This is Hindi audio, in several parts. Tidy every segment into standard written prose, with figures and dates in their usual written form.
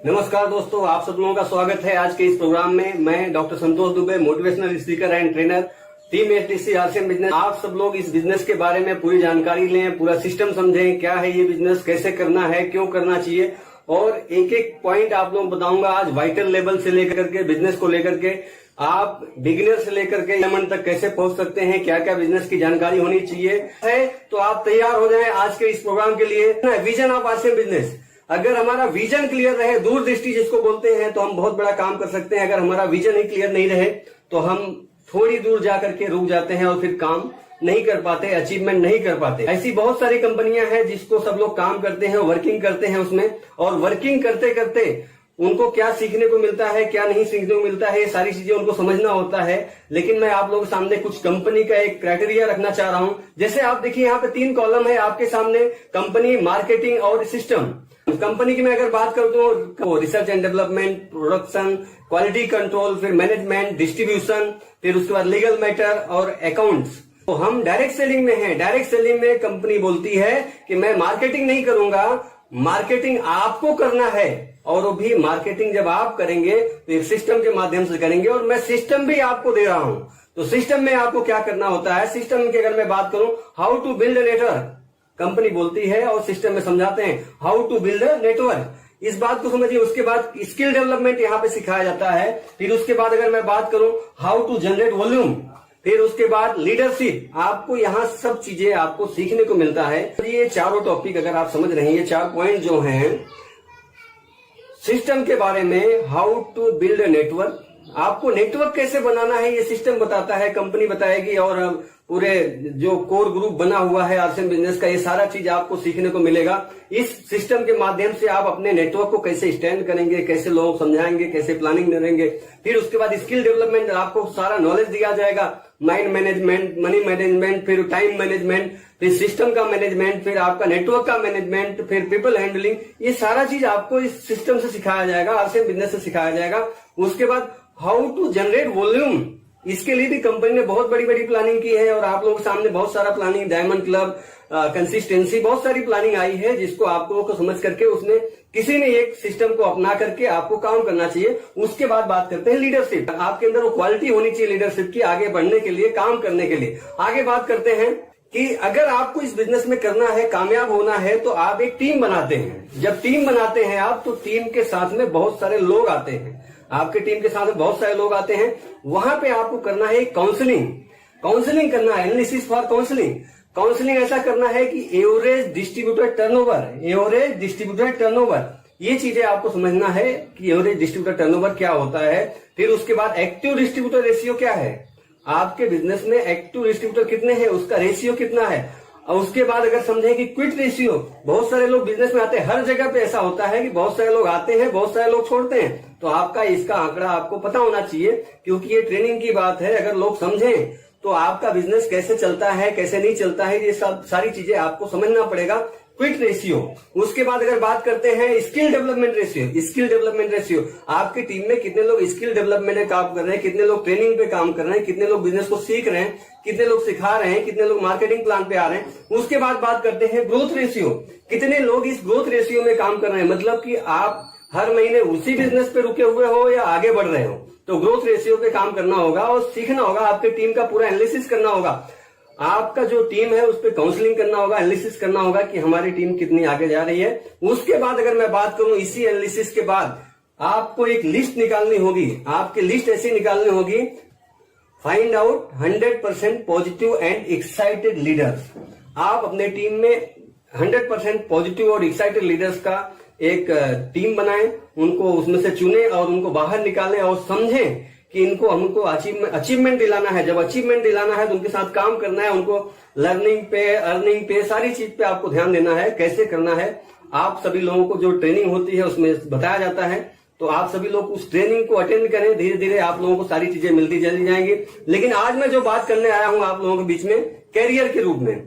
नमस्कार दोस्तों, आप सब लोगों का स्वागत है आज के इस प्रोग्राम में। मैं doctor Santosh Dubey, motivational speaker and trainer, team HDC RCM business. आप सब लोग इस बिजनेस के बारे में पूरी जानकारी लें, पूरा सिस्टम समझें, क्या है ये बिजनेस, कैसे करना है, क्यों करना चाहिए, और एक एक पॉइंट आप लोग बताऊंगा आज। वाइटल लेवल से लेकर के बिजनेस को लेकर के आप बिगिनर से लेकर के डायमंड तक कैसे पहुंच सकते हैं, क्या क्या बिजनेस की जानकारी होनी चाहिए है। तो आप तैयार हो जाएं आज के इस प्रोग्राम के लिए। Vision of RCM business. अगर हमारा विजन क्लियर रहे, दूरदृष्टि जिसको बोलते हैं, तो हम बहुत बड़ा काम कर सकते हैं। अगर हमारा विजन ही क्लियर नहीं रहे तो हम थोड़ी दूर जाकर के रुक जाते हैं और फिर काम नहीं कर पाते, अचीवमेंट नहीं कर पाते। ऐसी बहुत सारी कंपनियां हैं जिसको सब लोग काम करते हैं, वर्किंग करते हैं उसमें, और वर्किंग करते करते उनको क्या सीखने को मिलता है, क्या नहीं सीखने को मिलता है, ये सारी चीजें उनको समझना होता है। लेकिन मैं आप लोगों के सामने कुछ कंपनी का एक क्राइटेरिया रखना चाह रहा हूं। जैसे आप देखिए यहाँ पे 3 कॉलम है आपके सामने, कंपनी, मार्केटिंग और सिस्टम। कंपनी की मैं अगर बात करता हूँ, research and development, production, quality control, फिर मैनेजमेंट, डिस्ट्रीब्यूशन, फिर उसके बाद लीगल मैटर और अकाउंट्स। तो हम डायरेक्ट सेलिंग में हैं। डायरेक्ट सेलिंग में कंपनी बोलती है कि मैं मार्केटिंग नहीं करूंगा, मार्केटिंग आपको करना है, और वो भी मार्केटिंग जब आप करेंगे तो एक सिस्टम के माध्यम से करेंगे, और मैं सिस्टम भी आपको दे रहा हूं। तो सिस्टम में आपको क्या करना होता है, सिस्टम की अगर मैं बात करूं, how to build network company बोलती है, और सिस्टम में समझाते हैं हाउ टू बिल्ड नेटवर्क। इस बात को समझिए। उसके बाद स्किल डेवलपमेंट यहाँ पे सिखाया जाता है। फिर उसके बाद अगर मैं बात करूं, हाउ टू जनरेट वॉल्यूम, फिर उसके बाद लीडरशिप। आपको यहाँ सब चीजें आपको सीखने को मिलता है। ये चारों टॉपिक अगर आप समझ रहे हैं, ये 4 पॉइंट जो हैं सिस्टम के बारे में, हाउ टू बिल्ड नेटवर्क, आपको नेटवर्क कैसे बनाना है ये सिस्टम बताता है, कंपनी बताएगी, और पूरे जो कोर ग्रुप बना हुआ है आरसीएम बिजनेस का, ये सारा चीज आपको सीखने को मिलेगा। इस सिस्टम के माध्यम से आप अपने नेटवर्क को कैसे स्टैंड करेंगे, कैसे लोगों को समझाएंगे, कैसे प्लानिंग करेंगे। फिर उसके बाद स्किल डेवलपमेंट, आपको सारा नॉलेज दिया जाएगा, माइंड मैनेजमेंट, मनी मैनेजमेंट, फिर टाइम मैनेजमेंट, फिर सिस्टम का मैनेजमेंट, फिर आपका नेटवर्क का मैनेजमेंट, फिर पीपल हैंडलिंग। ये सारा चीज आपको इस सिस्टम से सिखाया जाएगा, आरसीएम बिजनेस से सिखाया जाएगा। उसके बाद हाउ टू जनरेट वॉल्यूम, इसके लिए भी कंपनी ने बहुत बड़ी बड़ी प्लानिंग की है, और आप लोगों के सामने बहुत सारा प्लानिंग, डायमंड क्लब, कंसिस्टेंसी, बहुत सारी प्लानिंग आई है, जिसको आप लोगों को समझ करके उसने किसी ने एक सिस्टम को अपना करके आपको काम करना चाहिए। उसके बाद बात करते हैं लीडरशिप। आपके अंदर वो क्वालिटी होनी चाहिए लीडरशिप की, आगे बढ़ने के लिए, काम करने के लिए। आगे बात करते हैं कि अगर आपको इस बिजनेस में करना है, कामयाब होना है, तो आप एक टीम बनाते हैं। जब टीम बनाते हैं आप, तो टीम के साथ में बहुत सारे लोग आते हैं, आपके टीम के साथ में बहुत सारे लोग आते हैं। वहां पे आपको करना है काउंसलिंग करना है, एनालिसिस फॉर काउंसलिंग। काउंसलिंग ऐसा करना है कि एवरेज डिस्ट्रीब्यूटर टर्नओवर, ये चीजें आपको समझना है कि एवरेज डिस्ट्रीब्यूटर टर्नओवर क्या होता है। फिर उसके बाद एक्टिव डिस्ट्रीब्यूटर रेशियो क्या है, आपके बिजनेस में एक्टिव डिस्ट्रीब्यूटर कितने हैं, उसका रेशियो कितना है। और उसके बाद अगर समझें कि क्विट रेशियो, बहुत सारे लोग बिजनेस में आते हैं, हर जगह पे ऐसा होता है कि बहुत सारे लोग आते हैं, बहुत सारे लोग छोड़ते हैं। तो आपका इसका आंकड़ा आपको पता होना चाहिए, क्योंकि ये ट्रेनिंग की बात है। अगर लोग समझें तो आपका बिजनेस कैसे चलता है, कैसे नहीं चलता है, ये सब सारी चीजें आपको समझना पड़ेगा। Quit ratio. उसके बाद अगर बात करते हैं स्किल डेवलपमेंट रेशियो, आपकी टीम में कितने लोग स्किल डेवलपमेंट में काम कर रहे हैं, कितने लोग ट्रेनिंग पे काम कर रहे हैं, कितने लोग बिजनेस को सीख रहे हैं, कितने लोग सिखा रहे हैं, कितने लोग मार्केटिंग प्लान पे आ रहे हैं। उसके बाद बात करते हैं ग्रोथ रेशियो, कितने लोग इस ग्रोथ रेशियो में काम कर रहे हैं, मतलब कि आप हर महीने उसी बिजनेस पे रुके हुए हो या आगे बढ़ रहे हो। तो ग्रोथ रेशियो पे काम करना होगा और सीखना होगा, आपके टीम का पूरा एनालिसिस करना होगा। आपका जो टीम है उस पर काउंसलिंग करना होगा, एनालिसिस करना होगा कि हमारी टीम कितनी आगे जा रही है। उसके बाद अगर मैं बात करूं, इसी एनालिसिस के बाद आपको एक लिस्ट निकालनी होगी। आपकी लिस्ट ऐसी निकालनी होगी, find out 100% positive and excited leaders. आप अपने टीम में 100% पॉजिटिव और एक्साइटेड लीडर्स का एक टीम बनाएं, उनको उसमें से चुने और उनको बाहर निकालें, और समझें कि इनको हमको अचीवमेंट दिलाना है। जब अचीवमेंट दिलाना है तो उनके साथ काम करना है, उनको लर्निंग पे, अर्निंग पे, सारी चीज पे आपको ध्यान देना है। कैसे करना है, आप सभी लोगों को जो ट्रेनिंग होती है उसमें बताया जाता है, तो आप सभी लोग उस ट्रेनिंग को अटेंड करें। धीरे धीरे आप लोगों को सारी चीजें मिलती चली जाएंगी। लेकिन आज मैं जो बात करने आया हूं आप लोगों के बीच में, कैरियर के रूप में।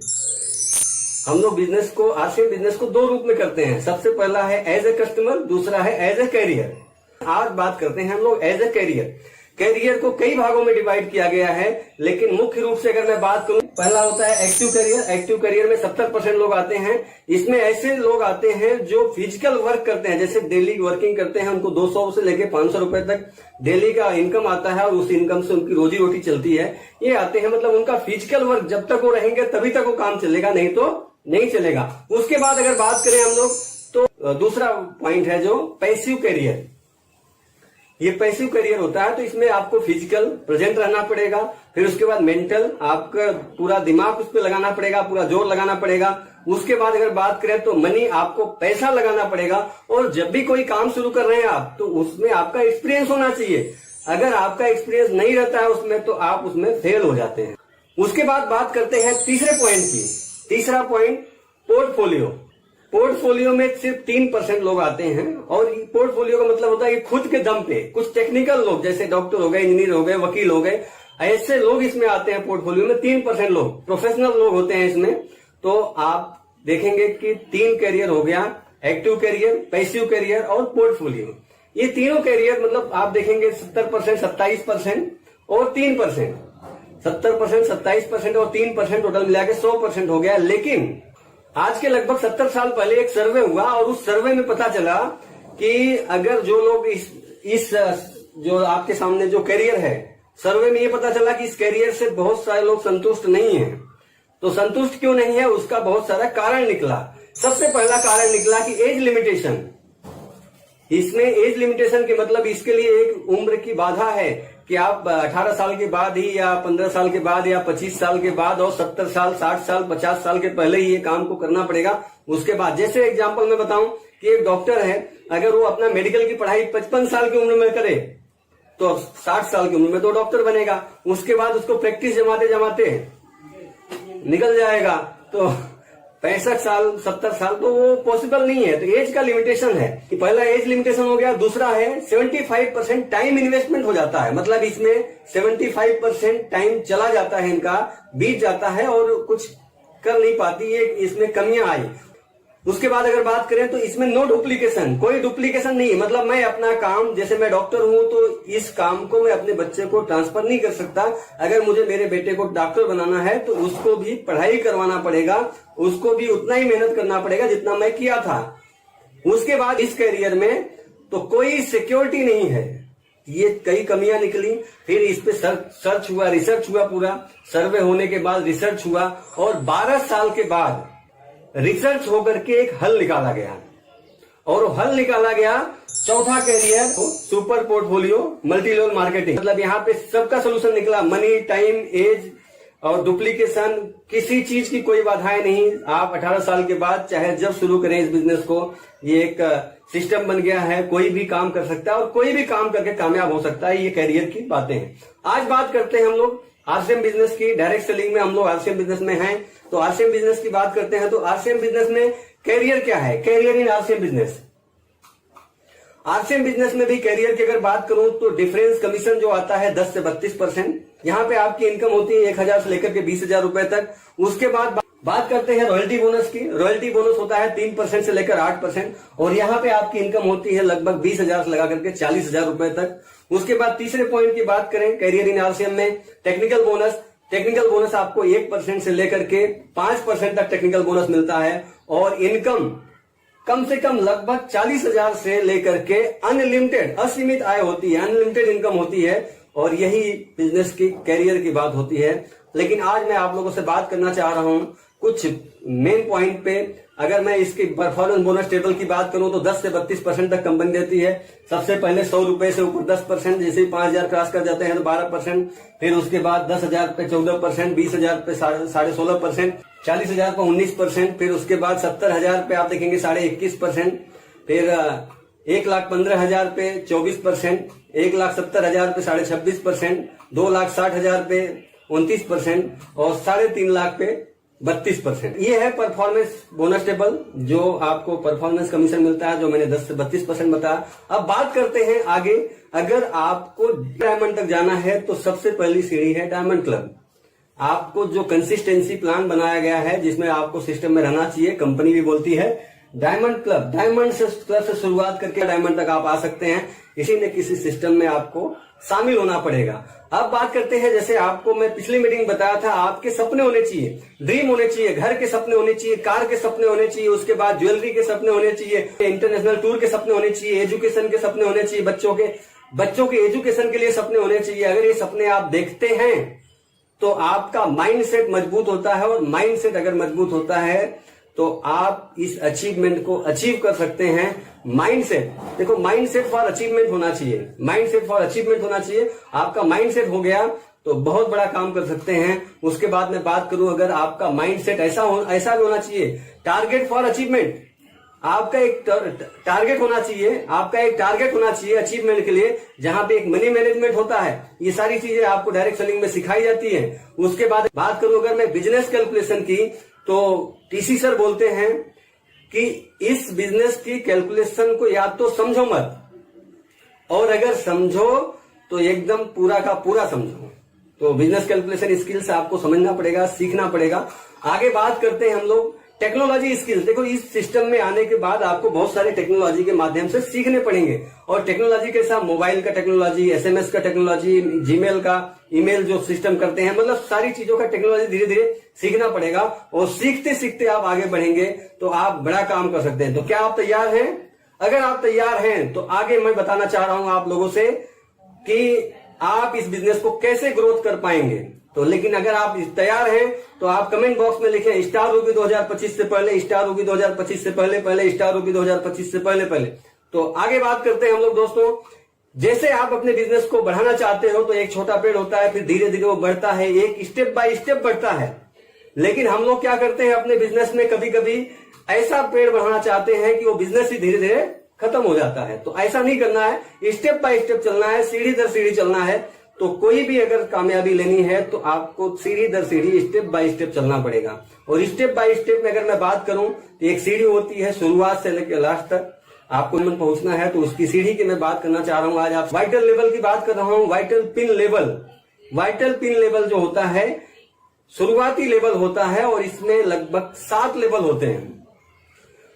हम लोग बिजनेस को, आरसीएम बिजनेस को 2 रूप में करते हैं। सबसे पहला है एज ए कस्टमर, दूसरा है एज ए कैरियर। आज बात करते हैं हम लोग एज ए कैरियर। कैरियर को कई भागों में डिवाइड किया गया है, लेकिन मुख्य रूप से अगर मैं बात करूं, पहला होता है एक्टिव करियर। एक्टिव करियर में 70% लोग आते हैं। इसमें ऐसे लोग आते हैं जो फिजिकल वर्क करते हैं, जैसे डेली वर्किंग करते हैं, उनको 200 से लेके 500 रुपए तक डेली का इनकम आता है और उस इनकम से उनकी रोजी रोटी चलती है। ये आते हैं, मतलब उनका फिजिकल वर्क जब तक वो रहेंगे तभी तक वो काम चलेगा, नहीं तो नहीं चलेगा। उसके बाद अगर बात करें हम लोग, तो दूसरा पॉइंट है जो पैसिव करियर। ये पैसिव करियर होता है, तो इसमें आपको फिजिकल प्रेजेंट रहना पड़ेगा, फिर उसके बाद मेंटल, आपका पूरा दिमाग उस पर लगाना पड़ेगा, पूरा जोर लगाना पड़ेगा। उसके बाद अगर बात करें तो मनी, आपको पैसा लगाना पड़ेगा। और जब भी कोई काम शुरू कर रहे हैं आप, तो उसमें आपका एक्सपीरियंस होना चाहिए। अगर आपका एक्सपीरियंस नहीं रहता है उसमें, तो आप उसमें फेल हो जाते हैं। उसके बाद बात करते हैं तीसरे पॉइंट की। तीसरा पॉइंट पोर्टफोलियो। पोर्टफोलियो में सिर्फ 3% लोग आते हैं, और पोर्टफोलियो का मतलब होता है कि खुद के दम पे कुछ टेक्निकल लोग, जैसे डॉक्टर हो गए, इंजीनियर हो गए, वकील हो गए, ऐसे लोग इसमें आते हैं। पोर्टफोलियो में 3% लोग प्रोफेशनल लोग होते हैं इसमें। तो आप देखेंगे कि 3 कैरियर हो गया, एक्टिव कैरियर, पैसिव कैरियर और पोर्टफोलियो। ये तीनों कैरियर मतलब आप देखेंगे 70%, 27% और 3%। 70%, 27% और 3% टोटल मिला के 100% हो गया। लेकिन आज के लगभग 70 साल पहले एक सर्वे हुआ, और उस सर्वे में पता चला कि अगर जो लोग इस जो आपके सामने जो कैरियर है, सर्वे में ये पता चला कि इस कैरियर से बहुत सारे लोग संतुष्ट नहीं हैं। तो संतुष्ट क्यों नहीं है, उसका बहुत सारा कारण निकला। सबसे पहला कारण निकला कि एज लिमिटेशन। इसमें एज लिमिटेशन के मतलब इसके लिए एक उम्र की बाधा है कि आप 18 साल के बाद ही, या 15 साल के बाद, या 25 साल के बाद, और 70 साल, 60 साल, 50 साल के पहले ही ये काम को करना पड़ेगा। उसके बाद, जैसे एग्जांपल मैं बताऊं कि एक डॉक्टर है, अगर वो अपना मेडिकल की पढ़ाई 55 साल की उम्र में करे, तो 60 साल की उम्र में तो डॉक्टर बनेगा। उसके बाद उसको प्रैक्टिस जमाते जमाते निकल जाएगा, तो 65 साल, 70 साल, तो वो पॉसिबल नहीं है। तो एज का लिमिटेशन है कि पहला एज लिमिटेशन हो गया। दूसरा है 75% टाइम इन्वेस्टमेंट हो जाता है, मतलब इसमें 75% टाइम चला जाता है, इनका बीत जाता है और कुछ कर नहीं पाती, ये इसमें कमियां आई। उसके बाद अगर बात करें तो इसमें नो डुप्लीकेशन, कोई डुप्लीकेशन नहीं, मतलब मैं अपना काम, जैसे मैं डॉक्टर हूं तो इस काम को मैं अपने बच्चे को ट्रांसफर नहीं कर सकता। अगर मुझे मेरे बेटे को डॉक्टर बनाना है तो उसको भी पढ़ाई करवाना पड़ेगा, उसको भी उतना ही मेहनत करना पड़ेगा जितना मैं किया था। उसके बाद इस करियर में तो कोई सिक्योरिटी नहीं है, ये कई कमियां निकली। फिर इस पे सर्च हुआ, रिसर्च हुआ, पूरा सर्वे होने के बाद रिसर्च हुआ, और 12 साल के बाद रिसर्च होकर के एक हल निकाला गया, और हल निकाला गया चौथा career, super portfolio multi level marketing. मतलब यहाँ पे सबका सोल्यूशन निकला, मनी, टाइम, एज और डुप्लीकेशन, किसी चीज की कोई बाधाएं नहीं। आप 18 साल के बाद चाहे जब शुरू करें इस बिजनेस को, ये एक सिस्टम बन गया है, कोई भी काम कर सकता है और कोई भी काम करके कामयाब हो सकता है। ये कैरियर की बातें हैं। आज बात करते हैं हम लोग आरसीएम बिजनेस की। डायरेक्ट सेलिंग में हम लोग आरसीएम बिजनेस में हैं, तो आरसीएम बिजनेस की बात करते हैं। तो आरसीएम बिजनेस में कैरियर क्या है, career in RCM business. RCM business में भी कैरियर की अगर बात करूं तो डिफरेंस कमीशन जो आता है 10 से 32%। यहाँ पे आपकी इनकम होती है 1000 से लेकर के 20,000 रुपए तक। उसके बाद बात करते हैं रॉयल्टी बोनस की। रॉयल्टी बोनस होता है 3% से लेकर 8%, और यहाँ पे आपकी इनकम होती है लगभग 20,000 से लगा करके 40,000 रुपए तक। उसके बाद तीसरे पॉइंट की बात करें कैरियर इन आरसीएम में, टेक्निकल बोनस। टेक्निकल बोनस आपको 1% से लेकर के 5% तक टेक्निकल बोनस मिलता है, और इनकम कम से कम लगभग 40,000 से लेकर के अनलिमिटेड, असीमित आय होती है, अनलिमिटेड इनकम होती है। और यही बिजनेस की कैरियर की बात होती है। लेकिन आज मैं आप लोगों से बात करना चाह रहा हूं कुछ मेन पॉइंट पे। अगर मैं इसकी परफॉर्मेंस बोनस टेबल की बात करूं तो 10 से 32% तक कंपनी देती है। सबसे पहले 100 रुपए से ऊपर 10%, जैसे ही 5,000 क्रॉस कर जाते हैं तो 12%, फिर उसके बाद 10,000 पे 14%, 20,000 पे 16.5%, 40,000 पे 19%, फिर उसके बाद 70,000 पे आप देखेंगे 21.5%, फिर 1,15,000 पे 24%, 1,70,000 पे 26.5%, 2,60,000 पे 29% और 3.5 लाख पे 32%। ये है परफॉर्मेंस बोनस टेबल, जो आपको परफॉर्मेंस कमीशन मिलता है, जो मैंने 10 से 32% बताया। अब बात करते हैं आगे। अगर आपको डायमंड तक जाना है तो सबसे पहली सीढ़ी है डायमंड क्लब। आपको जो कंसिस्टेंसी प्लान बनाया गया है, जिसमें आपको सिस्टम में रहना चाहिए, कंपनी भी बोलती है डायमंड क्लब, डायमंड से क्लब से शुरुआत करके डायमंड तक आप आ सकते हैं। किसी न किसी सिस्टम में आपको शामिल होना पड़ेगा। अब बात करते हैं, जैसे आपको मैं पिछली मीटिंग बताया था, आपके सपने होने चाहिए, ड्रीम होने चाहिए, घर के सपने होने चाहिए, कार के सपने होने चाहिए, उसके बाद ज्वेलरी के सपने होने चाहिए, इंटरनेशनल टूर के सपने होने चाहिए, एजुकेशन के सपने होने चाहिए, बच्चों के एजुकेशन के लिए सपने होने चाहिए। अगर ये सपने आप देखते हैं तो आपका माइंडसेट मजबूत होता है, और माइंडसेट अगर मजबूत होता है तो आप इस अचीवमेंट को अचीव कर सकते हैं। माइंडसेट, देखो माइंडसेट फॉर अचीवमेंट होना चाहिए, माइंडसेट फॉर अचीवमेंट होना चाहिए। आपका माइंडसेट हो गया तो बहुत बड़ा काम कर सकते हैं। उसके बाद मैं बात करूं, अगर आपका माइंडसेट ऐसा भी होना चाहिए, टारगेट फॉर अचीवमेंट, आपका एक टारगेट होना चाहिए, आपका एक टारगेट होना चाहिए अचीवमेंट के लिए, जहां पे एक मनी मैनेजमेंट होता है। ये सारी चीजें आपको डायरेक्ट सेलिंग में सिखाई जाती है। उसके बाद बात करूं अगर मैं बिजनेस कैलकुलेशन की, तो टीसी सर बोलते हैं कि इस बिजनेस की कैलकुलेशन को या तो समझो मत, और अगर समझो तो एकदम पूरा का पूरा समझो। तो बिजनेस कैलकुलेशन स्किल्स आपको समझना पड़ेगा, सीखना पड़ेगा। आगे बात करते हैं हम लोग टेक्नोलॉजी स्किल्स। देखो इस सिस्टम में आने के बाद आपको बहुत सारे टेक्नोलॉजी के माध्यम से सीखने पड़ेंगे, और टेक्नोलॉजी के साथ मोबाइल का टेक्नोलॉजी, एसएमएस का टेक्नोलॉजी, जीमेल का ईमेल जो सिस्टम करते हैं, मतलब सारी चीजों का टेक्नोलॉजी धीरे धीरे सीखना पड़ेगा, और सीखते सीखते आप आगे बढ़ेंगे तो आप बड़ा काम कर सकते हैं। तो क्या आप तैयार हैं? अगर आप तैयार हैं तो आगे मैं बताना चाह रहा हूं आप लोगों से कि आप इस बिजनेस को कैसे ग्रोथ कर पाएंगे। तो लेकिन अगर आप तैयार हैं तो आप कमेंट बॉक्स में लिखें स्टार रूबी 2025 से पहले, स्टार रूबी 2025 से पहले, स्टार रूबी 2025 से पहले। तो आगे बात करते हैं हम लोग दोस्तों। जैसे आप अपने बिजनेस को बढ़ाना चाहते हो तो एक छोटा पेड़ होता है, फिर धीरे धीरे वो बढ़ता है, एक स्टेप बाय स्टेप बढ़ता है। लेकिन हम लोग क्या करते हैं अपने बिजनेस में, कभी कभी ऐसा पेड़ बढ़ाना चाहते हैं कि वो बिजनेस ही धीरे धीरे खत्म हो जाता है। तो ऐसा नहीं करना है, स्टेप बाय स्टेप चलना है, सीढ़ी दर सीढ़ी चलना है। तो कोई भी अगर कामयाबी लेनी है तो आपको सीढ़ी दर सीढ़ी, स्टेप बाय स्टेप चलना पड़ेगा। और स्टेप बाय स्टेप में अगर मैं बात करूं तो एक सीढ़ी होती है, शुरुआत से लेकर लास्ट तक आपको पहुंचना है, तो उसकी सीढ़ी की मैं बात करना चाह रहा हूं। आज आप वाइटल लेवल की बात कर रहा हूं। Vital pin level, vital pin level जो होता है शुरुआती लेवल होता है, और इसमें लगभग 7 लेवल होते हैं।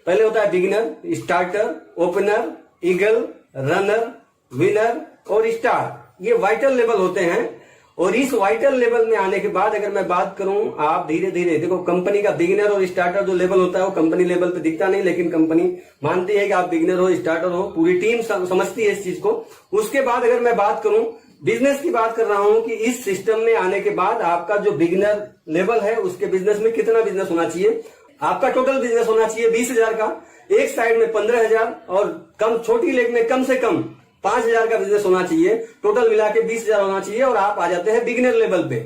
पहले होता है beginner, starter, opener, eagle, runner, winner और स्टार। ये वाइटल लेवल होते हैं। और इस वाइटल लेवल में आने के बाद अगर मैं बात करूं, आप धीरे धीरे देखो, कंपनी का बिगिनर और स्टार्टर जो लेवल होता है वो कंपनी लेवल पे दिखता नहीं, लेकिन कंपनी मानती है कि आप बिगिनर हो, स्टार्टर हो, पूरी टीम समझती है इस चीज को। उसके बाद अगर मैं बात करूं बिजनेस की, बात कर रहा हूं कि इस सिस्टम में आने के बाद आपका जो बिगिनर लेवल है उसके बिजनेस में कितना बिजनेस होना चाहिए। आपका टोटल बिजनेस होना चाहिए 20,000 का, एक साइड में 15,000 और कम छोटी लेग में कम से कम 5,000 का बिजनेस होना चाहिए। टोटल मिला के 20,000 होना चाहिए, और आप आ जाते हैं बिगिनर लेवल पे।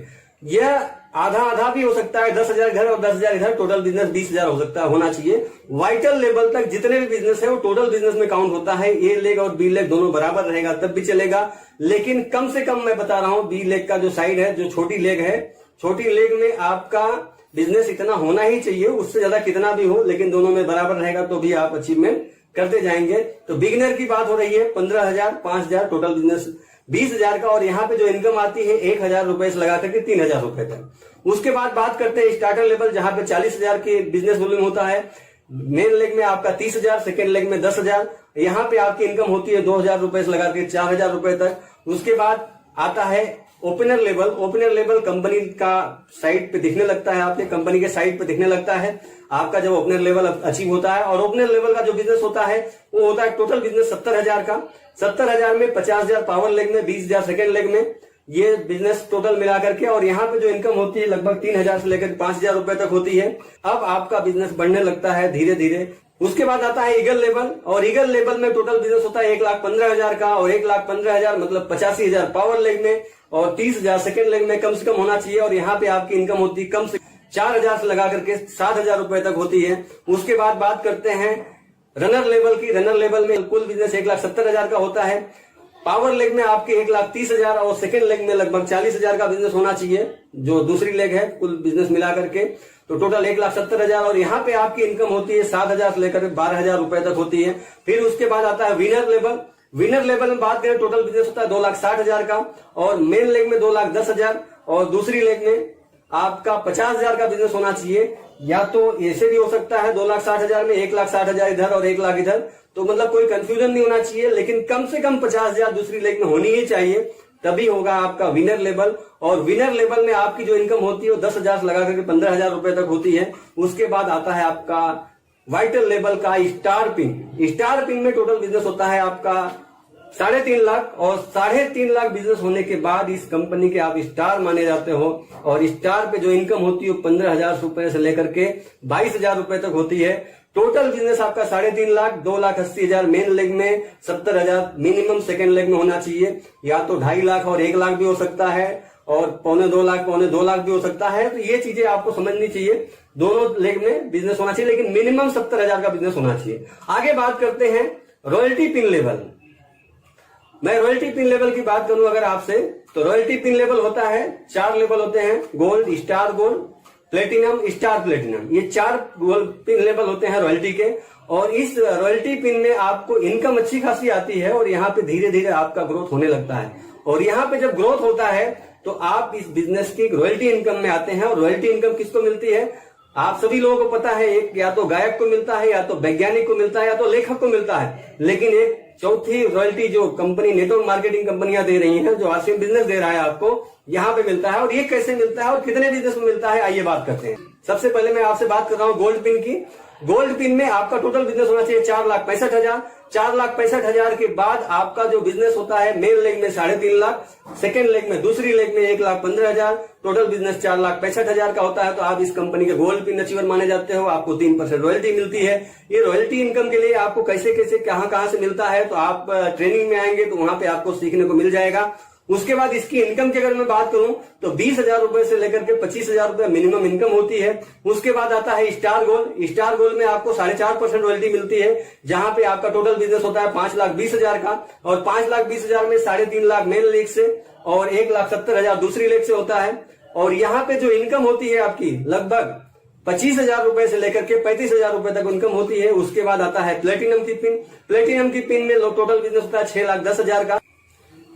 यह आधा आधा भी हो सकता है, 10,000 इधर और 10,000 इधर, टोटल बिजनेस 20,000 हो सकता है, होना चाहिए। वाइटल लेवल तक जितने भी बिजनेस है वो टोटल बिजनेस में काउंट होता है। ए लेग और बी लेग दोनों बराबर रहेगा तब भी चलेगा, लेकिन कम से कम मैं बता रहा हूं बी लेग का जो साइड है, जो छोटी लेग है, छोटी लेग में आपका बिजनेस इतना होना ही चाहिए, उससे ज्यादा कितना भी हो, लेकिन दोनों में बराबर रहेगा तो भी आप अचीवमेंट करते जाएंगे। तो बिगिनर की बात हो रही है 15,000, 5,000, टोटल बिजनेस 20,000 का, और यहाँ पे जो इनकम आती है 1,000 रुपए से लगा करके 3,000 रुपए तक। उसके बाद बात करते हैं स्टार्टर लेवल, जहां पे 40,000 के बिजनेस वॉल्यूम होता है। मेन लेग में आपका 30,000, सेकेंड लेग में 10,000। यहाँ पे आपकी इनकम होती है 2,000 रुपए से लगा के 4,000 रुपए तक। उसके बाद आता है opener level. Opener level company का साइट पे दिखने लगता है, आपके कंपनी के साइट पे दिखने लगता है आपका जब ओपनर लेवल अचीव होता है। और ओपनर लेवल का जो बिजनेस होता है वो होता है टोटल बिजनेस 70,000 का। 70,000 में 50,000 पावर लेग में, 20,000 सेकेंड लेग में, ये बिजनेस टोटल मिला करके, और यहाँ पे जो इनकम होती है लगभग 3,000 से लेकर 5,000 रुपए तक होती है। अब आपका बिजनेस बढ़ने लगता है धीरे धीरे। उसके बाद आता है ईगल लेवल, और ईगल लेवल में टोटल बिजनेस होता है 1,15,000 का, और 1,15,000 मतलब 85,000 पावर लेग में और 30,000 सेकेंड लेग में कम से कम होना चाहिए। और यहाँ पे आपकी इनकम होती है कम से 4,000 से लगा करके 7,000 रुपए तक होती है। उसके बाद बात करते हैं रनर लेवल की। रनर लेवल में कुल बिजनेस 1,70,000 का होता है। पावर लेग में आपके 1,30,000 और सेकेंड लेग में लगभग 40,000 का बिजनेस होना चाहिए, जो दूसरी लेग है कुल बिजनेस मिला करके, तो टोटल 1,70,000। और यहाँ पे आपकी इनकम होती है 7,000 से लेकर 12,000 रुपए तक होती है। फिर उसके बाद आता है विनर लेवल। विनर लेवल में बात करें टोटल बिजनेस होता है 2,60,000 का, और मेन लेग में 2,10,000 और दूसरी लेग में आपका 50,000 का बिजनेस होना चाहिए। या तो ऐसे भी हो सकता है 2,60,000 में 1,60,000 इधर और 1 लाख इधर, तो मतलब कोई कंफ्यूजन नहीं होना चाहिए, लेकिन कम से कम 50,000 दूसरी लेग में होनी ही चाहिए, तभी होगा आपका विनर लेवल। और विनर लेवल में आपकी जो इनकम होती है वो 10,000 से लगा करके 15,000 रुपए तक होती है। उसके बाद आता है आपका वाइटल लेवल का स्टार पिन। स्टार पिन में टोटल बिजनेस होता है आपका 3.5 लाख, और 3.5 लाख बिजनेस होने के बाद इस कंपनी के आप स्टार माने जाते हो। और स्टार पे जो इनकम होती है वो 15,000 रुपए से लेकर के 22,000 रुपए तक होती है। टोटल बिजनेस आपका 3.5 लाख, 2,80,000 मेन लेग में, 70,000 मिनिमम सेकेंड लेग में होना चाहिए, या तो 2.5 लाख और 1 लाख भी हो सकता है, और 1.25 लाख, 2.25 लाख भी हो सकता है। तो ये चीजें आपको समझनी चाहिए, दोनों लेग में बिजनेस होना चाहिए, लेकिन मिनिमम 70,000 का बिजनेस होना चाहिए। आगे बात करते हैं रॉयल्टी पिन लेवल। मैं रॉयल्टी पिन लेवल की बात करूं अगर आपसे, तो रॉयल्टी पिन लेवल होता है 4 लेवल होते हैं, gold, star gold, platinum, star platinum. ये 4 गोल्ड पिन लेवल होते हैं रॉयल्टी के। और इस रॉयल्टी पिन में आपको इनकम अच्छी खासी आती है, और यहाँ पे धीरे धीरे आपका ग्रोथ होने लगता है। और यहाँ पे जब ग्रोथ होता है तो आप इस बिजनेस की रॉयल्टी इनकम में आते हैं। और रॉयल्टी इनकम किसको मिलती है? आप सभी लोगों को पता है, एक या तो गायक को मिलता है, या तो वैज्ञानिक को मिलता है, या तो लेखक को मिलता है। लेकिन एक चौथी रॉयल्टी जो कंपनी नेटवर्क मार्केटिंग कंपनियां दे रही हैं, जो आसिम बिजनेस दे रहा है आपको, यहाँ पे मिलता है। और ये कैसे मिलता है और कितने बिजनेस में मिलता है, आइए बात करते हैं। सबसे पहले मैं आपसे बात कर रहा हूँ गोल्ड पिन की। गोल्ड पिन में आपका टोटल बिजनेस होना चाहिए 4,65,000। 4,65,000 के बाद आपका जो बिजनेस होता है मेन लेग में 3.5 लाख, सेकेंड लेग में, दूसरी लेग में 1,15,000, टोटल बिजनेस 4,65,000 का होता है। तो आप इस कंपनी के गोल्ड पिन अचीवर माने जाते हो। आपको 3% रॉयल्टी मिलती है। ये रॉयल्टी इनकम के लिए आपको कैसे कैसे कहां से मिलता है, तो आप ट्रेनिंग में आएंगे तो वहां पे आपको सीखने को मिल जाएगा। उसके बाद इसकी इनकम की अगर मैं बात करूं तो 20,000 रुपए से लेकर के 25,000 रुपए मिनिमम इनकम होती है। उसके बाद आता है स्टार गोल्ड। स्टार गोल्ड में आपको 4.5% रॉयल्टी मिलती है, जहां पे आपका टोटल बिजनेस होता है 5,20,000 का। और 5,20,000 में 3.5 लाख मेन लेग से और 1,70,000 दूसरी लेग से होता है। और यहाँ पे जो इनकम होती है आपकी लगभग 25,000 रुपए से लेकर के 35,000 रुपए तक इनकम होती है। उसके बाद आता है प्लेटिनम की पिन। प्लेटिनम की पिन में टोटल बिजनेस होता है 6,10,000 का।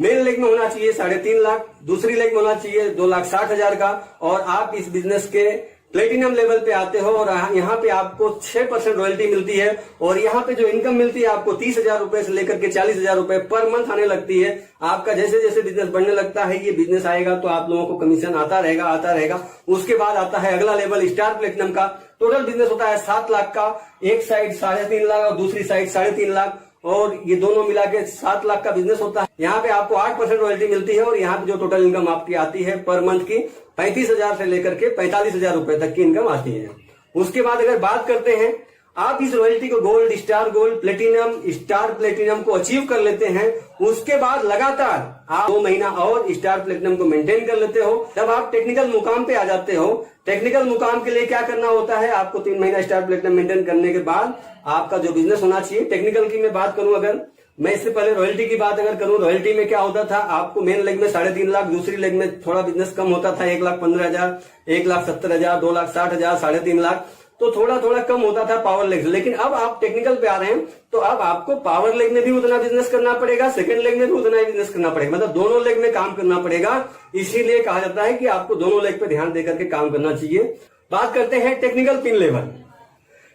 मेन लेग में होना चाहिए 3.5 लाख, दूसरी लेग में होना चाहिए 2,60,000 का। और आप इस बिजनेस के प्लेटिनम लेवल पे आते हो, और यहाँ पे आपको 6% रॉयल्टी मिलती है। और यहाँ पे जो इनकम मिलती है आपको 30,000 रुपए से लेकर के 40,000 रुपए पर मंथ आने लगती है। आपका जैसे जैसे बिजनेस बढ़ने लगता है, ये बिजनेस आएगा तो आप लोगों को कमीशन आता रहेगा। उसके बाद आता है अगला लेवल स्टार प्लेटिनम का। टोटल बिजनेस होता है 7 लाख का, एक साइड 3.5 लाख और दूसरी साइड 3.5 लाख, और ये दोनों मिला के 7 लाख का बिजनेस होता है। यहाँ पे आपको 8% रॉयल्टी मिलती है। और यहाँ पे जो टोटल इनकम आपकी आती है पर मंथ की 35,000 से लेकर के 45,000 रुपए तक की इनकम आती है। उसके बाद अगर बात करते हैं, आप इस रॉयल्टी को gold, star gold, platinum, star platinum को अचीव कर लेते हैं। उसके बाद लगातार आप 2 महीना और स्टार प्लेटिनम को मेंटेन कर लेते हो। जब आप टेक्निकल मुकाम पे आ जाते हो, टेक्निकल मुकाम के लिए क्या करना होता है, आपको 3 महीना स्टार प्लेटिनम मेंटेन करने के बाद आपका जो बिजनेस होना चाहिए। टेक्निकल की मैं बात करूं, अगर मैं इससे पहले रॉयल्टी की बात अगर करूं, रॉयल्टी में क्या होता था, आपको मेन लेग में 3.5 लाख, दूसरी लेग में थोड़ा बिजनेस कम होता था, 1,15,000, 1,70,000, 2,60,000, 3.5 लाख, तो थोड़ा थोड़ा कम होता था पावर लेग से। लेकिन अब आप टेक्निकल पे आ रहे हैं, तो अब आपको पावर लेग में भी उतना बिजनेस करना पड़ेगा, सेकंड लेग में भी उतना ही बिजनेस करना पड़ेगा, मतलब दोनों लेग में काम करना पड़ेगा। इसीलिए कहा जाता है कि आपको दोनों लेग पे ध्यान देकर के काम करना चाहिए। बात करते हैं technical pin level.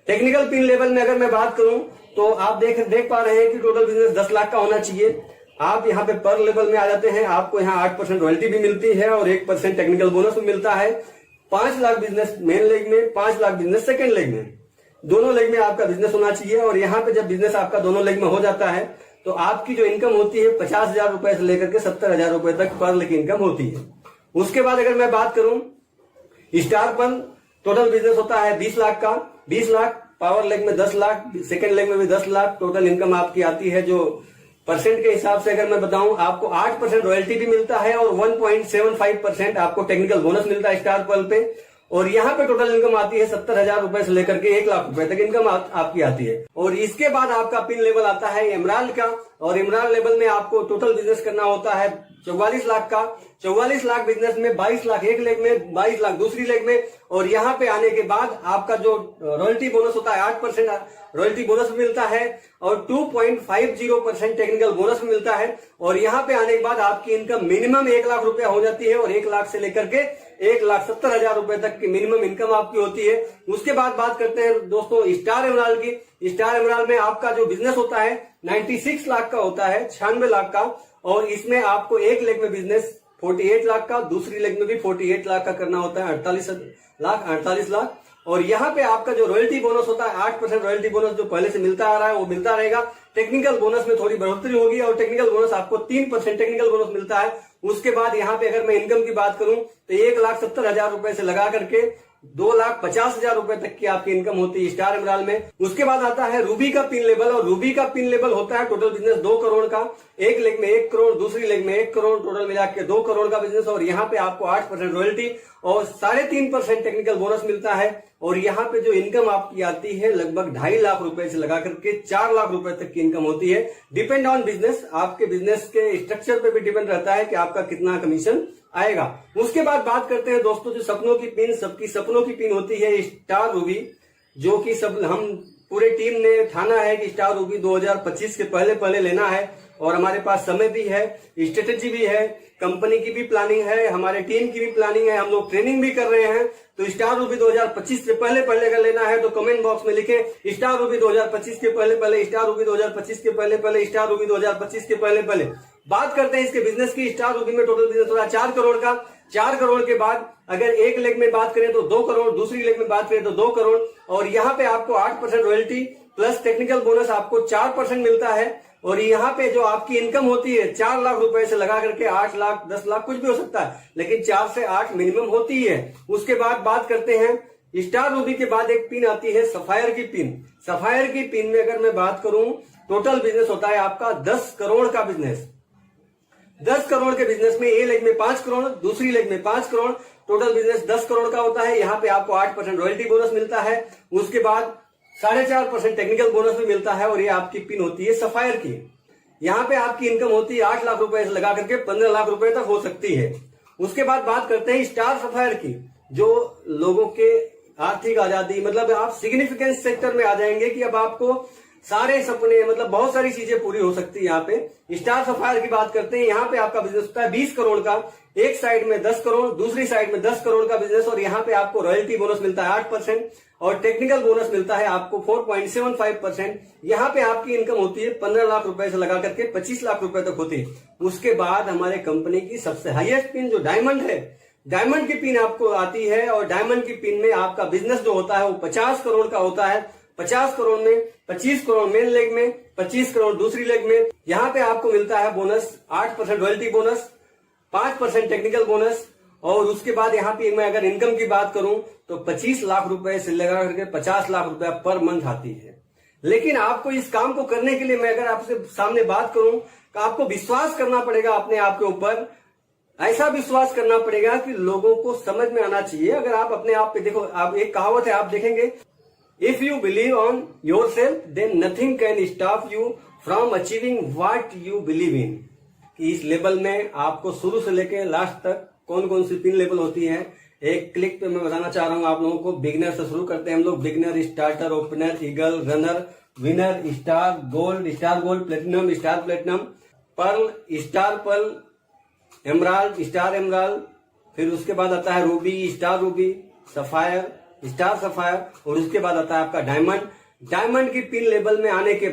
Technical pin level में अगर मैं बात करूं तो आप देख पा रहे हैं कि टोटल बिजनेस 10 लाख का होना चाहिए। आप यहाँ पे पर लेवल में आ जाते हैं, आपको यहाँ 8% रॉयल्टी भी मिलती है और 1% टेक्निकल बोनस भी मिलता है। 5 लाख बिजनेस मेन लेग में, 5 लाख बिजनेस सेकेंड लेग में, दोनों लेग में आपका बिजनेस होना चाहिए। और यहाँ पे जब बिजनेस आपका दोनों लेग में हो जाता है तो आपकी जो इनकम होती है 50,000 रुपए से लेकर के 70,000 रुपए तक पर लेग इनकम होती है। उसके बाद अगर मैं बात करूं स्टार पर, टोटल बिजनेस होता है 20 लाख का, 20 लाख, पावर लेग में 10 लाख, सेकेंड लेग में भी 10 लाख, टोटल इनकम आपकी आती है। जो परसेंट के हिसाब से अगर मैं बताऊं, आपको 8% रॉयल्टी भी मिलता है और 1.75% आपको टेक्निकल बोनस मिलता है स्टार पल पे। और यहाँ पे टोटल इनकम आती है 70,000 रुपए से लेकर के 1 लाख रुपए तक इनकम आपकी आती है। और इसके बाद आपका पिन लेवल आता है एमराल्ड का। और एमराल्ड लेवल में आपको टोटल बिजनेस करना होता है 44 लाख का। 44 लाख बिजनेस में 22 लाख एक लेग में, 22 लाख दूसरी लेग में, और यहाँ पे आने के बाद आपका जो रॉयल्टी बोनस होता है 8% रॉयल्टी बोनस मिलता है और 2.50% टेक्निकल बोनस मिलता है। और यहाँ पे आने के बाद आपकी इनकम मिनिमम 1 लाख रुपया हो जाती है और 1 लाख से लेकर के 1,70,000 रुपए तक की मिनिमम इनकम आपकी होती है। उसके बाद बात करते हैं दोस्तों स्टार एमराल्ड की। स्टार एमराल्ड में आपका जो बिजनेस होता है 96 लाख का होता है, 96 लाख का, और इसमें आपको एक लेग में बिजनेस 48 लाख का, दूसरी लेग में भी 48 लाख का करना होता है, 48 लाख। और यहाँ पे आपका जो रॉयल्टी बोनस होता है 8% रॉयल्टी बोनस जो पहले से मिलता आ रहा है वो मिलता रहेगा। टेक्निकल बोनस में थोड़ी बढ़ोतरी होगी और टेक्निकल बोनस आपको 3% टेक्निकल बोनस मिलता है। उसके बाद यहाँ पे अगर मैं इनकम की बात करूं तो 1,70,000 रुपए से लगा करके 2,50,000 रुपए तक की आपकी इनकम होती है स्टार एमराल्ड में। उसके बाद आता है रूबी का पिन लेवल, और रूबी का पिन लेवल होता है टोटल बिजनेस 2 करोड़ का, एक लेग में 1 करोड़, दूसरी लेग में 1 करोड़, टोटल मिला के 2 करोड़ का बिजनेस। और यहाँ पे आपको 8% रॉयल्टी और 3.5% टेक्निकल बोनस मिलता है। और यहाँ पे जो इनकम आपकी आती है लगभग 2.5 लाख रुपए से लगा करके 4 लाख रुपए तक की इनकम होती है। डिपेंड ऑन बिजनेस, आपके बिजनेस के स्ट्रक्चर पे भी डिपेंड रहता है कि आपका कितना कमीशन आएगा। उसके बाद बात करते हैं दोस्तों जो सपनों की पिन, सबकी सपनों की पिन होती है स्टार रूबी, जो कि सब हम पूरे टीम ने ठाना है कि स्टार रूबी 2025 के पहले लेना है। और हमारे पास समय भी है, स्ट्रेटेजी भी है, कंपनी की भी प्लानिंग है, हमारे टीम की भी प्लानिंग है, हम लोग ट्रेनिंग भी कर रहे हैं। तो स्टार रूबी 2025 से पहले अगर लेना है तो कमेंट बॉक्स में लिखें स्टार रूबी 2025 के पहले, स्टार रूबी 2025 के पहले, स्टार रूबी 2025 के पहले। बात करते हैं इसके बिजनेस की। स्टार रूबी में टोटल बिजनेस हो रहा है 4 करोड़ का। 4 करोड़ के बाद अगर एक लेग में बात करें तो 2 करोड़, दूसरी लेग में बात करें तो 2 करोड़। और यहाँ पे आपको 8% रॉयल्टी प्लस टेक्निकल बोनस आपको 4% मिलता है। और यहाँ पे जो आपकी इनकम होती है 4 लाख रुपए से लगा करके 8 लाख, 10 लाख कुछ भी हो सकता है, लेकिन 4 से 8 मिनिमम होती है। उसके बाद बात करते हैं स्टार रूबी के बाद एक पिन आती है सफायर की पिन। सफायर की पिन में अगर मैं बात करूं टोटल बिजनेस होता है आपका 10 करोड़ का बिजनेस। 10 करोड़ के बिजनेस में ए लेग में 5 करोड़, दूसरी लेग में 5 करोड़, टोटल बिजनेस 10 करोड़ का होता है। यहाँ पे आपको 8% रॉयल्टी बोनस मिलता है। उसके बाद 4.5% टेक्निकल बोनस भी मिलता है। और ये आपकी पिन होती है सफायर की। यहाँ पे आपकी इनकम होती है 8 लाख रुपए से लगा करके 15 लाख रुपए तक हो सकती है। उसके बाद बात करते हैं स्टार सफायर की, जो लोगों के आर्थिक आजादी, मतलब आप सिग्निफिकेंस सेक्टर में आ जाएंगे कि अब आपको सारे सपने, मतलब बहुत सारी चीजें पूरी हो सकती है। यहाँ पे स्टार सफायर की बात करते हैं, यहाँ पे आपका बिजनेस होता है 20 करोड़ का, एक साइड में 10 करोड़, दूसरी साइड में 10 करोड़ का बिजनेस। और यहाँ पे आपको रॉयल्टी बोनस मिलता है 8% और टेक्निकल बोनस मिलता है आपको 4.75%। यहाँ पे आपकी इनकम होती है 15 लाख रुपए से लगा करके 25 लाख रुपए तक होती है। उसके बाद हमारे कंपनी की सबसे हाईएस्ट पिन जो डायमंड है, डायमंड की पिन आपको आती है। और डायमंड की पिन में आपका बिजनेस जो होता है वो 50 करोड़ का होता है। 50 करोड़ में 25 करोड़ मेन लेग में, 25 करोड़ दूसरी लेग में। यहाँ पे आपको मिलता है bonus 8% royalty bonus, 5% technical bonus. और उसके बाद यहाँ पे मैं अगर इनकम की बात करूं तो 25 लाख रुपए से लगा करके 50 लाख रुपए पर मंथ आती है। लेकिन आपको इस काम को करने के लिए मैं अगर आपसे सामने बात करूं तो आपको विश्वास करना पड़ेगा अपने आप के ऊपर। ऐसा विश्वास करना पड़ेगा कि लोगों को समझ में आना चाहिए। अगर आप अपने आप पे देखो, आप एक कहावत है, आप देखेंगे, if you believe on your self then nothing can stop you from achieving what you believe in. कि इस लेवल में आपको शुरू से लेकर लास्ट तक कौन कौन सी पिन लेवल होती है, एक क्लिक पे मैं बताना चाह रहा हूं आप लोगों को। बिगिनर से शुरू करते हैं हम लोग। Beginner, starter, opener, eagle, runner, winner, star gold, platinum, star platinum, pearl, star pearl, emerald, star emerald. फिर उसके बाद आता है ruby, star ruby, sapphire, star sapphire. और उसके बाद आता है आपका डायमंड। डायमंड की पिन लेवल में आने के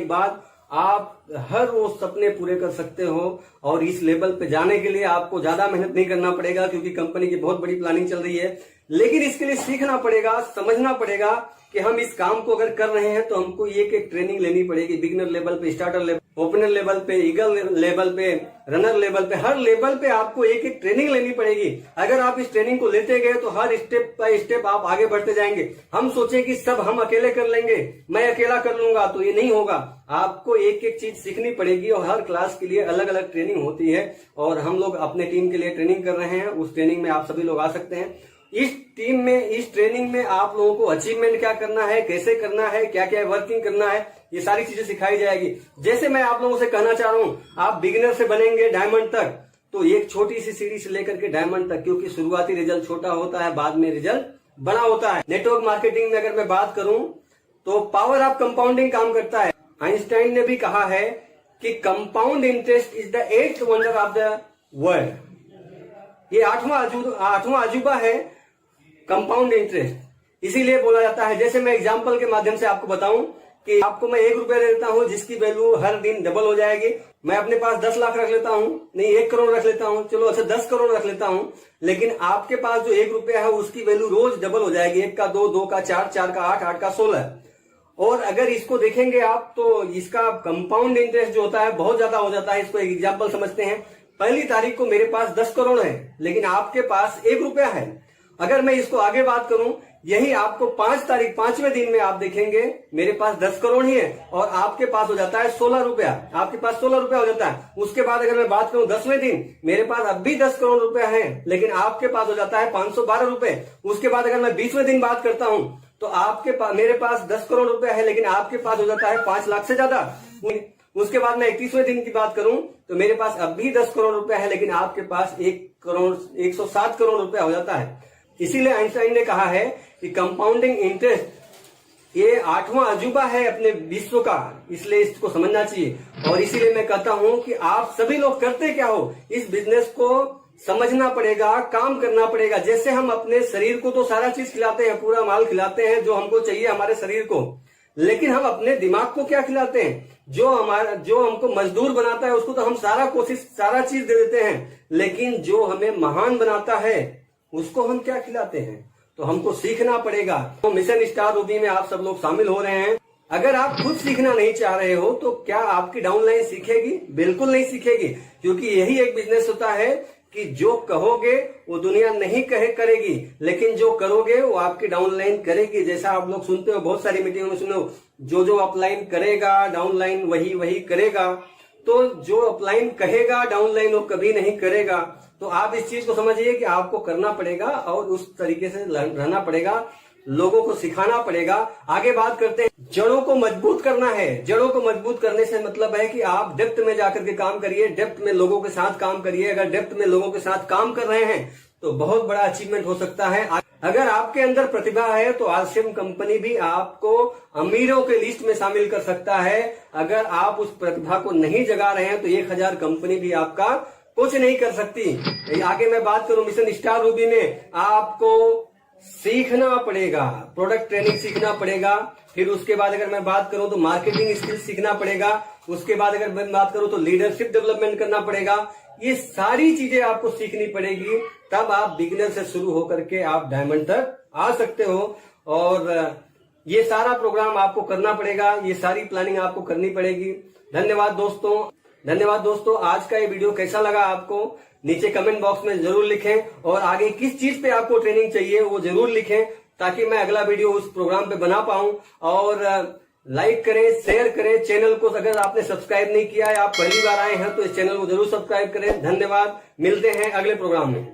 बाद आप हर वो सपने पूरे कर सकते हो। और इस लेवल पे जाने के लिए आपको ज्यादा मेहनत नहीं करना पड़ेगा, क्योंकि कंपनी की बहुत बड़ी प्लानिंग चल रही है। लेकिन इसके लिए सीखना पड़ेगा, समझना पड़ेगा कि हम इस काम को अगर कर रहे हैं तो हमको एक एक ट्रेनिंग लेनी पड़ेगी। बिगिनर लेवल पे, स्टार्टर लेवल, ओपनर लेवल पे, ईगल लेवल पे, रनर लेवल पे, हर लेवल पे आपको एक एक ट्रेनिंग लेनी पड़ेगी। अगर आप इस ट्रेनिंग को लेते गए तो हर स्टेप बाय स्टेप आप आगे बढ़ते जाएंगे। हम सोचें कि सब हम अकेले कर लेंगे, मैं अकेला कर लूंगा, तो ये नहीं होगा। आपको एक एक चीज सीखनी पड़ेगी और हर क्लास के लिए अलग अलग ट्रेनिंग होती है। और हम लोग अपने टीम के लिए ट्रेनिंग कर रहे हैं, उस ट्रेनिंग में आप सभी लोग आ सकते हैं। इस टीम में, इस ट्रेनिंग में आप लोगों को अचीवमेंट क्या करना है, कैसे करना है, क्या क्या वर्किंग करना है, ये सारी चीजें सिखाई जाएगी। जैसे मैं आप लोगों से कहना चाह रहा हूं, आप बिगिनर से बनेंगे डायमंड तक, तो एक छोटी सी सीढ़ी से लेकर के डायमंड तक, क्योंकि शुरुआती रिजल्ट छोटा होता है, बाद में रिजल्ट बड़ा होता है। नेटवर्क मार्केटिंग में अगर मैं बात करूं तो पावर ऑफ कंपाउंडिंग काम करता है। आइंस्टाइन ने भी कहा है कि compound interest is the 8th wonder of the world. ये आठवां अजूबा है कंपाउंड इंटरेस्ट। इसीलिए बोला जाता है, जैसे मैं एग्जांपल के माध्यम से आपको बताऊं कि आपको मैं 1 रुपया देता हूं जिसकी वैल्यू हर दिन डबल हो जाएगी। मैं अपने पास 10 लाख रख लेता हूं, नहीं 1 करोड़ रख लेता हूं, चलो अच्छा 10 करोड़ रख लेता हूं, लेकिन आपके पास जो 1 रुपया है उसकी वैल्यू रोज डबल हो जाएगी। 1 का 2, 2 का 4, 4 का 8, 8 का 16। और अगर इसको देखेंगे आप तो इसका कंपाउंड इंटरेस्ट जो होता है बहुत ज्यादा हो जाता है। इसको एक एग्जाम्पल समझते हैं। पहली तारीख को मेरे पास 10 करोड़ है, लेकिन आपके पास 1 रुपया है। अगर मैं इसको आगे बात करूं, यही आपको 5 तारीख 5वें दिन में आप देखेंगे मेरे पास 10 करोड़ ही है और आपके पास हो जाता है 16 रुपया। आपके पास 16 रुपया हो जाता है। उसके बाद अगर मैं बात करूं 10वें दिन, मेरे पास अब भी 10 करोड़ रुपया है, लेकिन आपके पास हो जाता है 512 रुपए। उसके बाद अगर मैं 20वें दिन बात करता हूं तो आपके पास, मेरे पास 10 करोड़ रुपया है, लेकिन आपके पास हो जाता है 5 लाख से ज्यादा। उसके बाद मैं 31वें दिन की बात करूं तो मेरे पास अब भी 10 करोड़ रुपया है, लेकिन आपके पास 107 करोड़ रुपया हो जाता है। इसीलिए आइंस्टाइन ने कहा है कि कंपाउंडिंग इंटरेस्ट ये 8वां अजूबा है अपने विश्व का, इसलिए इसको समझना चाहिए। और इसीलिए मैं कहता हूं कि आप सभी लोग करते क्या हो, इस बिजनेस को समझना पड़ेगा, काम करना पड़ेगा। जैसे हम अपने शरीर को तो सारा चीज खिलाते हैं, पूरा माल खिलाते हैं जो हमको चाहिए हमारे शरीर को, लेकिन हम अपने दिमाग को क्या खिलाते हैं? जो हमको मजदूर बनाता है उसको तो हम सारा चीज दे देते हैं, लेकिन जो हमें महान बनाता है उसको हम क्या खिलाते हैं? तो हमको सीखना पड़ेगा। तो मिशन स्टार रूबी में आप सब लोग शामिल हो रहे हैं। अगर आप खुद सीखना नहीं चाह रहे हो तो क्या आपकी डाउनलाइन सीखेगी? बिल्कुल नहीं सीखेगी, क्योंकि यही एक बिजनेस होता है कि जो कहोगे वो दुनिया नहीं करेगी, लेकिन जो करोगे वो आपकी डाउनलाइन करेगी। जैसा आप लोग सुनते हो, बहुत सारी मीटिंगों में सुनो, जो अपलाइन करेगा डाउनलाइन वही करेगा। तो जो अपलाइन कहेगा डाउनलाइन वो कभी नहीं करेगा। तो आप इस चीज को समझिए कि आपको करना पड़ेगा और उस तरीके से रहना पड़ेगा, लोगों को सिखाना पड़ेगा। आगे बात करते हैं, जड़ों को मजबूत करना है। जड़ों को मजबूत करने से मतलब है कि आप डेप्थ में जाकर के काम करिए, डेप्थ में लोगों के साथ काम करिए। अगर डेप्थ में लोगों के साथ काम कर रहे हैं तो बहुत बड़ा अचीवमेंट हो सकता है। अगर आपके अंदर प्रतिभा है तो आरसीएम कंपनी भी आपको अमीरों के लिस्ट में शामिल कर सकता है। अगर आप उस प्रतिभा को नहीं जगा रहे हैं तो 1000 कंपनी भी आपका कुछ नहीं कर सकती। आगे मैं बात करूं, मिशन स्टार रूबी में आपको सीखना पड़ेगा, प्रोडक्ट ट्रेनिंग सीखना पड़ेगा। फिर उसके बाद अगर मैं बात करूं तो मार्केटिंग स्किल सीखना पड़ेगा। उसके बाद अगर मैं बात करूं तो लीडरशिप डेवलपमेंट करना पड़ेगा। ये सारी चीजें आपको सीखनी पड़ेगी, तब आप बिगिनर से शुरू होकर के आप डायमंड तक आ सकते हो। और ये सारा प्रोग्राम आपको करना पड़ेगा, ये सारी प्लानिंग आपको करनी पड़ेगी। धन्यवाद दोस्तों। आज का ये वीडियो कैसा लगा आपको नीचे कमेंट बॉक्स में जरूर लिखें, और आगे किस चीज पे आपको ट्रेनिंग चाहिए वो जरूर लिखें, ताकि मैं अगला वीडियो उस प्रोग्राम पे बना पाऊं। और लाइक करें, शेयर करें चैनल को। अगर आपने सब्सक्राइब नहीं किया है, आप पहली बार आए हैं तो इस चैनल को जरूर सब्सक्राइब करें। धन्यवाद, मिलते हैं अगले प्रोग्राम में।